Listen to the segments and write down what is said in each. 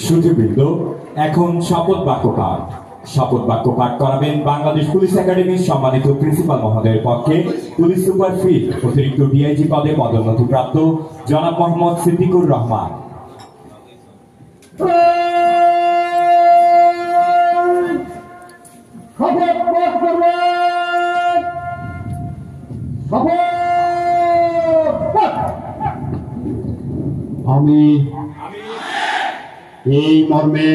সুধীবৃন্দ, এখন শপথ বাক্য পাঠ। শপথ বাক্য পাঠ করাবেন বাংলাদেশ পুলিশ একাডেমির সম্মানিত প্রিন্সিপাল মহোদয়ের পক্ষে পুলিশ সুপার ফিল্ড অতিরিক্ত ডিআইজি পদে পদোন্নতিপ্রাপ্ত জনাব মোহাম্মদ সিদ্দিকুর রহমান। আমি এই মর্মে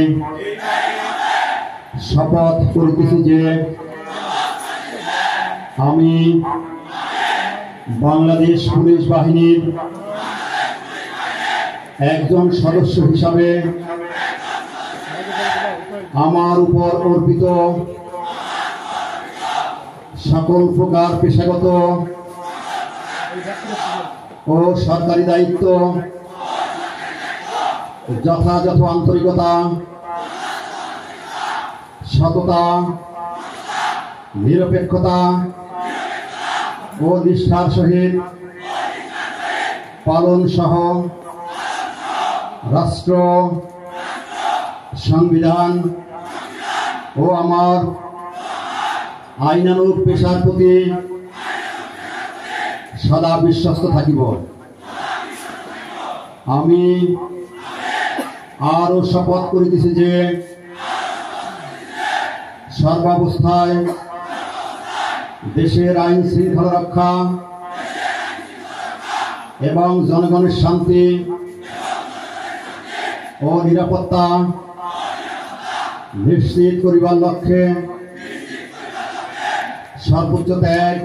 শপথ করিতেছি যে আমি বাংলাদেশ পুলিশ বাহিনীর একজন সদস্য হিসাবে আমার উপর অর্পিত সকল প্রকার পেশাগত ও সরকারি দায়িত্ব যথাযথ আন্তরিকতা, সততা, নিরপেক্ষতা ও নিষ্ঠার সহিত পালন সহ রাষ্ট্র, সংবিধান ও আমার আইনানুগ পেশার প্রতি সদা বিশ্বস্ত থাকিব। আমি আরো শপথ করিতেছি যে সর্বাবস্থায় দেশের আইন শৃঙ্খলা রক্ষা এবং জনগণের শান্তি ও নিরাপত্তা নিশ্চিত করিবার লক্ষ্যে সর্বোচ্চ ত্যাগ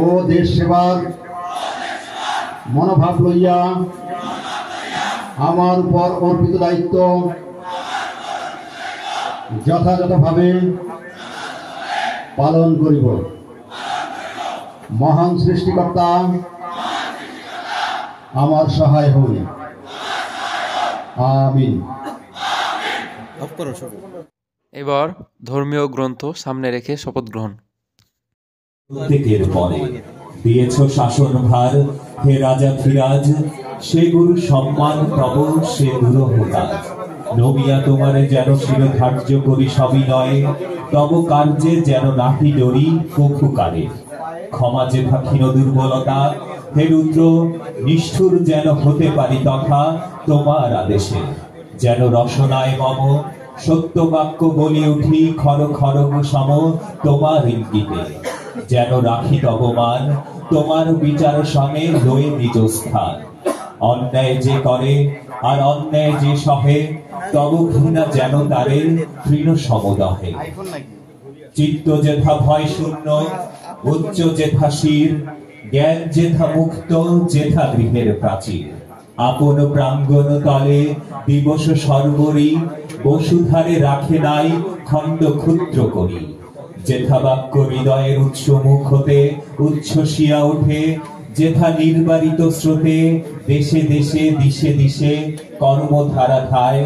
ও দেশ সেবার মনোভাব লইয়া আমার উপর অর্পিত দায়িত্ব যথাযথভাবে পালন করিব। মহান সৃষ্টিকর্তা আমার সহায় হন। আমিন। এবার ধর্মীয় গ্রন্থ সামনে রেখে শপথ গ্রহণ। প্রত্যেকের পরে দিয়েছ শাসন ভার, হে রাজা ধীরাজ, সে গুরু সম্মান তব সে দুরহ কাজ। নমিয়া তোমারে যেন শিরোধার্য করি সবিনয়ে, তব কার্যে যেন নাহি ডরি কভু কারে। ক্ষমা যেথা ক্ষীণ দুর্বলতা, হে রুদ্র নিষ্ঠুর যেন হতে পারি তথা তোমার আদেশে। যেন রসনায় মম সত্য বাক্য বলি উঠি খর খরগ সম তোমার ইঙ্গিতে। যেন রাখি তব মান তোমার বিচার সঙ্গে লয়ে নিজ স্থান। অন্যায় যে করে আর অন্যায় যে সহে, তব ঘৃণা যেন তারে তৃণ সমদহে। চিত্ত যেথা ভয় শূন্য, উচ্চ যেথা শির, জ্ঞান যেথা মুক্ত যেথা গৃহের প্রাচীর। আপন প্রাঙ্গণ তলে দিবস সর্বরি, বসুধারে রাখে নাই খণ্ড ক্ষুদ্র করি। যেথা বাক্য হৃদয়ের উৎস মুখ হতে উচ্ছ্বসিয়া ওঠে, যেথা নির্বারিত স্রোতে দেশে দেশে দিশে দিশে কর্মধারা ধায়।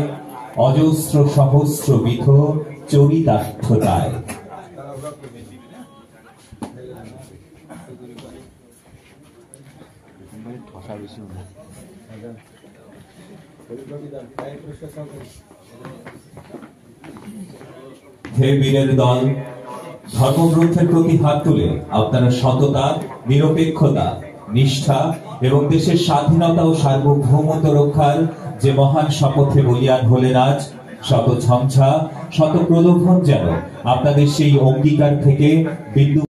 অজস্র সহস্র বিধ চরিতার্থতায়। হে বীরের দল, ধর্মগ্রন্থের প্রতি হাত তুলে আপনারা সততা, নিরপেক্ষতা, নিষ্ঠা এবং দেশের স্বাধীনতা ও সার্বভৌমত্ব রক্ষার যে মহান শপথে বলিয়ান হলেন আজ, শত ঝঞ্ঝা শত প্রলোভন যেন আপনাদের সেই অঙ্গীকার থেকে বিন্দু